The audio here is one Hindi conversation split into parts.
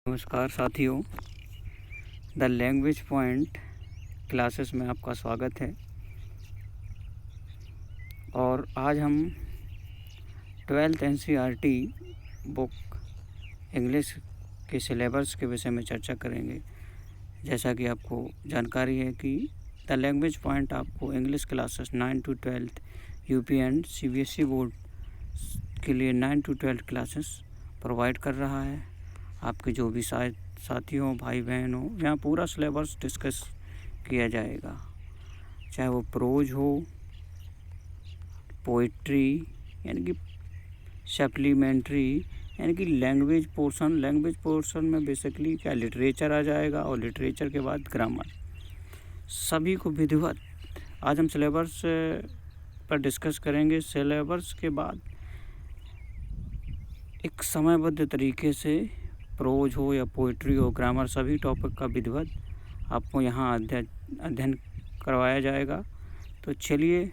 नमस्कार साथियों, द लैंग्वेज पॉइंट क्लासेस में आपका स्वागत है। और आज हम 12th NCERT बुक इंग्लिश के सिलेबस के विषय में चर्चा करेंगे। जैसा कि आपको जानकारी है कि द लैंग्वेज पॉइंट आपको English classes 9 to 12 UP and CBSE board के लिए 9 to 12 क्लासेस प्रोवाइड कर रहा है। आपके जो भी साथी हो, भाई बहन हो, यहाँ पूरा सिलेबस डिस्कस किया जाएगा, चाहे वो प्रोज हो, पोइट्री यानी कि सप्लीमेंट्री यानी कि लैंग्वेज पोर्शन में बेसिकली क्या लिटरेचर आ जाएगा और लिटरेचर के बाद ग्रामर, सभी को विधिवत आज हम सिलेबस पर डिस्कस करेंगे। सिलेबस के बाद एक समयबद्ध तरीके से प्रोज हो या पोइट्री हो, ग्रामर, सभी टॉपिक का विधिवत आपको यहाँ अध्ययन करवाया जाएगा। तो चलिए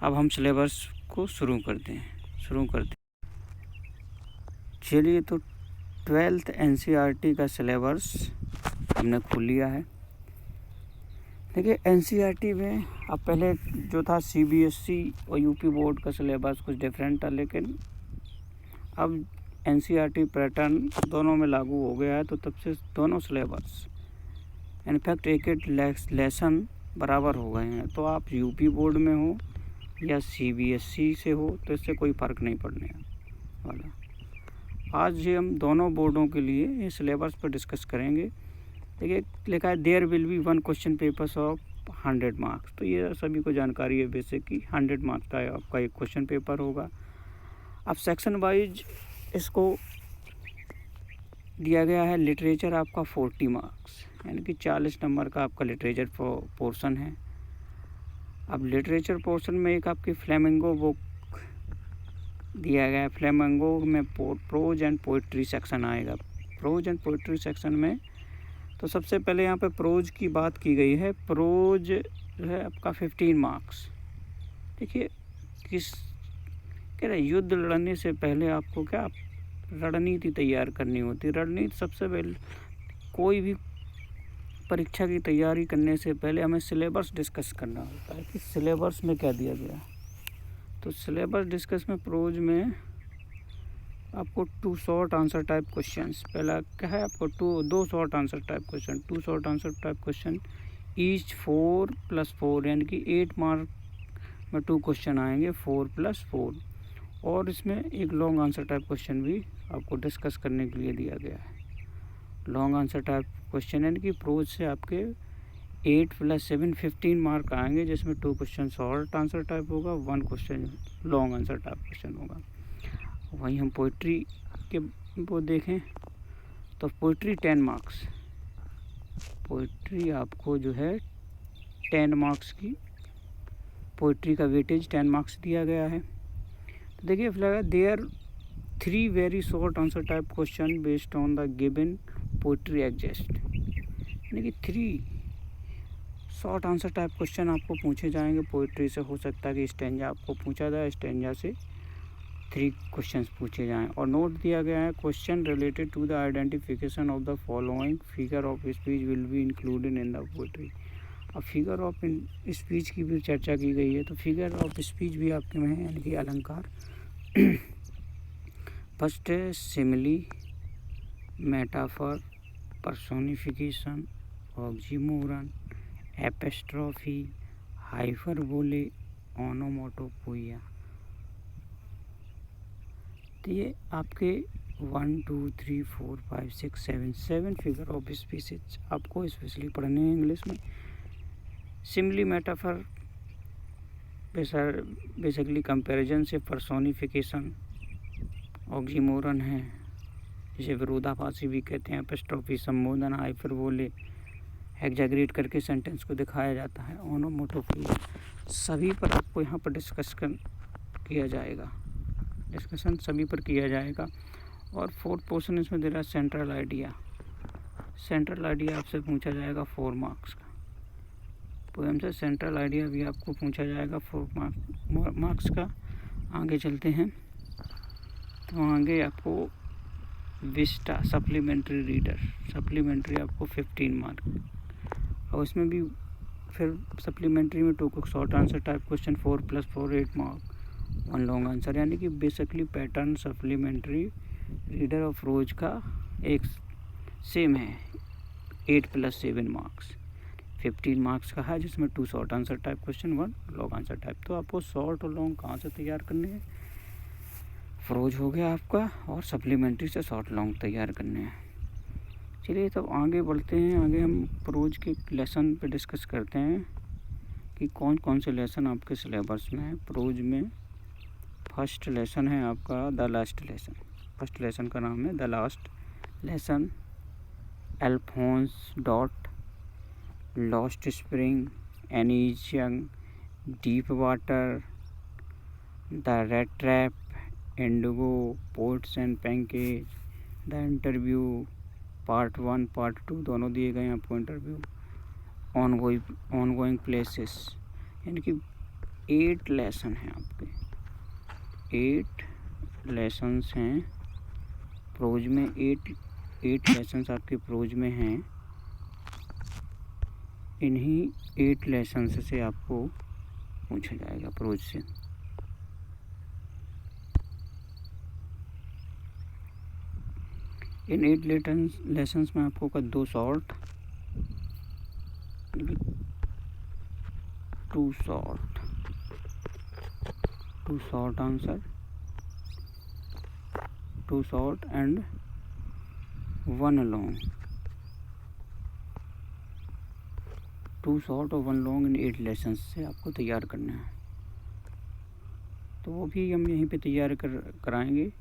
अब हम सिलेबस को शुरू करते हैं। चलिए, तो 12th NCERT का सिलेबस हमने खोल लिया है। देखिए, NCERT में अब पहले जो था CBSE और यूपी बोर्ड का सिलेबस कुछ डिफरेंट था, लेकिन अब NCERT पैटर्न दोनों में लागू हो गया है। तो तब से दोनों सिलेबस इनफैक्ट एक लेसन बराबर हो गए हैं। तो आप यूपी बोर्ड में हो या CBSE से हो तो इससे कोई फ़र्क नहीं पड़ने वाला। आज ये हम दोनों बोर्डों के लिए ये सिलेबस पर डिस्कस करेंगे। देखिए, लिखा है there will be 1 question papers of 100 marks. तो ये सभी को जानकारी है बेसिक कि 100 मार्क्स का आपका एक क्वेश्चन पेपर होगा। अब सेक्शन वाइज इसको दिया गया है। लिटरेचर आपका 40 मार्क्स यानी कि 40 नंबर का आपका लिटरेचर पोर्शन है। अब लिटरेचर पोर्शन में एक आपकी फ्लेमिंगो बुक दिया गया है। फ्लेमिंगो में प्रोज एंड पोइट्री सेक्शन आएगा। प्रोज एंड पोइट्री सेक्शन में तो सबसे पहले यहाँ पे प्रोज की बात की गई है। प्रोज है आपका 15 मार्क्स। देखिए, युद्ध लड़ने से पहले आपको क्या रणनीति तैयार करनी होती है। रणनीति सबसे पहले कोई भी परीक्षा की तैयारी करने से पहले हमें सिलेबस डिस्कस करना होता है कि सिलेबस में क्या दिया गया। तो सिलेबस डिस्कस में प्रोज में आपको 2 शॉर्ट आंसर टाइप क्वेश्चंस, पहला क्या है आपको 2 short answer type question, 2 short answer type question each 4+4 यानी कि 8 मार्क में 2 क्वेश्चन आएंगे 4+4। और इसमें एक लॉन्ग आंसर टाइप क्वेश्चन भी आपको डिस्कस करने के लिए दिया गया है। लॉन्ग आंसर टाइप क्वेश्चन यानी कि प्रोज से आपके 8+7 15 मार्क आएंगे, जिसमें 2 क्वेश्चन शॉर्ट आंसर टाइप होगा, 1 question long answer type question होगा। वहीं हम पोइट्री के वो देखें तो पोइट्री 10 मार्क्स, पोइट्री आपको जो है 10 मार्क्स की पोइट्री का वेटेज 10 मार्क्स दिया गया है। तो देखिए, there 3 very short answer type question based on the given poetry exist, यानी कि 3 शॉर्ट आंसर टाइप क्वेश्चन आपको पूछे जाएंगे। पोइट्री से हो सकता है कि स्टेंजा आपको पूछा जाए, स्टेंजा से 3 क्वेश्चंस पूछे जाएं। और नोट दिया गया है question related to the identification of the following figure of speech will be included in the poetry. अब फिगर ऑफ स्पीच की भी चर्चा की गई है। तो फिगर ऑफ स्पीच भी आपके में है, यानी कि अलंकार। फर्स्ट है simile, metaphor, personification, oxymoron, epistrophe, hyperbole, onomatopoeia. तो ये आपके 1 2 3 4 5 6 7 फिगर ऑफ स्पीचेज आपको स्पेशली पढ़ने हैं इंग्लिश में। सिमिली मेटाफर बेसिकली कंपैरिजन से, पर्सोनिफिकेशन, ऑक्सीमोरन है जिसे विरोधाभासी भी कहते हैं, एपिस्ट्रॉफी संबोधन, हाइपरबोले एग्जैगरेट करके सेंटेंस को दिखाया जाता है, ओनोमोटोपोइया सभी पर आपको यहाँ पर डिस्कशन सभी पर किया जाएगा। और 4th पोर्शन इसमें दे रहा है सेंट्रल आइडिया। सेंट्रल आइडिया आपसे पूछा जाएगा 4 मार्क्स का। पोएम से सेंट्रल आइडिया भी आपको पूछा जाएगा 4 मार्क्स का। आगे चलते हैं तो आगे आपको विस्टा सप्लीमेंट्री रीडर, सप्लीमेंट्री आपको 15 मार्क। और इसमें भी फिर सप्लीमेंट्री में 2 short answer type question, 4 + 4 8 mark, 1 long answer. यानी कि बेसिकली पैटर्न सप्लीमेंट्री रीडर और प्रोज का एक सेम है, 8 + 7 मार्क्स, 15 मार्क्स का है, जिसमें 2 short answer type question, 1 long answer type. तो आपको शॉर्ट और लॉन्ग कहाँ से तैयार करने हैं? प्रोज हो गया आपका, और सप्लीमेंट्री से शॉर्ट लॉन्ग तैयार करने हैं। चलिए तब आगे बढ़ते हैं। आगे हम प्रोज के लेसन पे डिस्कस करते हैं कि कौन कौन से लेसन आपके सिलेबस में है प्रोज में। फर्स्ट लेसन है आपका the last lesson. First lesson का नाम है the last lesson. Alphonse Daudet, lost spring, Anees Jung, deep water, the rattrap, indigo, poets and pancakes, the interview, part 1 part 2 दोनों दिए गए हैं आपको इंटरव्यू, ऑनगोइंग प्लेसेस। यानी कि 8 लेसन हैं आपके, 8 लेसन्स हैं प्रोज में, 8 लेसन्स आपके प्रोज में हैं। इन्हीं 8 लेसन्स से आपको पूछा जाएगा प्रोज से। इन 8 लेसन्स में आपको 2 short, 2 short answer, 2 short and 1 long, 2 short और 1 लॉन्ग इन 8 लेसन्स से आपको तैयार करना है। तो वो भी हम यहीं पे तैयार कराएंगे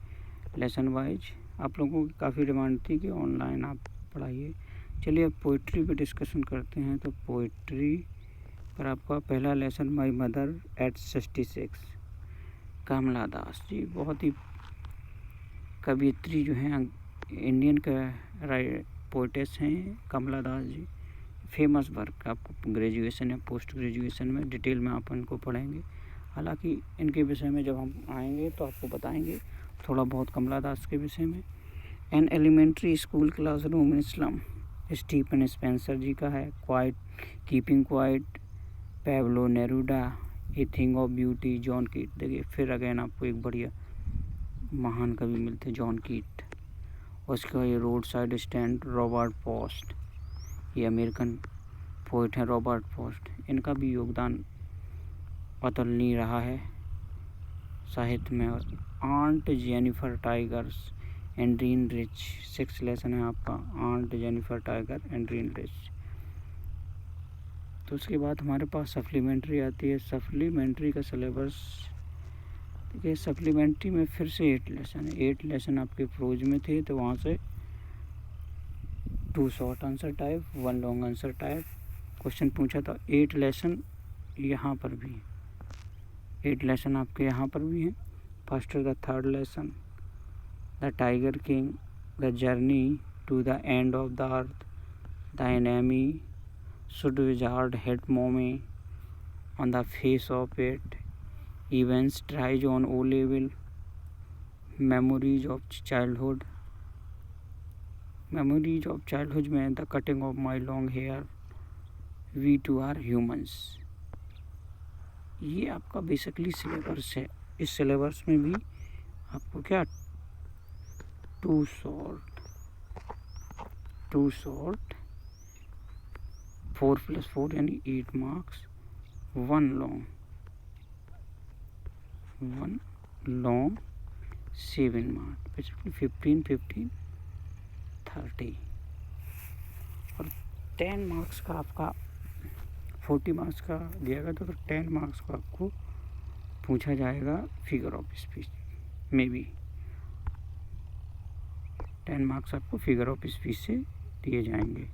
लेसन वाइज। आप लोगों की काफ़ी डिमांड थी कि ऑनलाइन आप पढ़ाइए। चलिए अब पोइट्री पे डिस्कशन करते हैं। तो पोइट्री पर आपका पहला लेसन माई मदर एट 66, कमला दास जी, बहुत ही कवियत्री जो हैं, इंडियन का पोइटेस हैं कमला दास जी। फेमस वर्क, आपको ग्रेजुएशन या पोस्ट ग्रेजुएशन में डिटेल में आप इनको पढ़ेंगे। हालांकि इनके विषय में जब हम आएंगे तो आपको बताएंगे थोड़ा बहुत कमला दास के विषय में। An elementary school classroom in slum, Stephen Spender ji का है। Quiet, keeping quiet, Pablo Neruda, a thing of beauty, John Keats. देखिए फिर अगेन आपको एक बढ़िया महान कवि मिलते, जॉन कीट। उसका ये road side stand, Robert post, ये अमेरिकन पोइट हैं रॉबर्ट पोस्ट। इनका भी योगदान अतुलनीय रहा है साहित्य में। आंट जेनिफर टाइगर्स, एंड्रीन रिच, 6 लेसन है आपका, आंट जेनिफर टाइगर, एंड्रीन रिच। तो उसके बाद हमारे पास सप्लीमेंट्री आती है। सप्लीमेंट्री का सिलेबस देखिए, सप्लीमेंट्री में फिर से 8 लेसन है। 8 लेसन आपके प्रोज में थे, तो वहाँ से 2 short answer type, 1 long answer type question पूछा था। 8 लेसन यहाँ पर भी, 8 लेसन आपके यहाँ पर भी हैं। First the third lesson, the tiger king, the journey to the end of the earth, the enemy, should wizard hit mommy, on the face of it, Evans tries on O level, memories of childhood, memories of childhood में the cutting of my long hair, we too are humans. ये आपका बेसिकली सिलेबस है। इस सिलेबस में भी आपको क्या 2 शॉर्ट, 4 + 4 यानी 8 मार्क्स, 1 लॉन्ग 7 मार्क्स, बेसिकली 15 15 30। और 10 मार्क्स का आपका 40 मार्क्स का दिया गया, तो 10 मार्क्स का आपको पूछा जाएगा फिगर ऑफ स्पीच में भी। 10 मार्क्स आपको फिगर ऑफ स्पीच से दिए जाएंगे।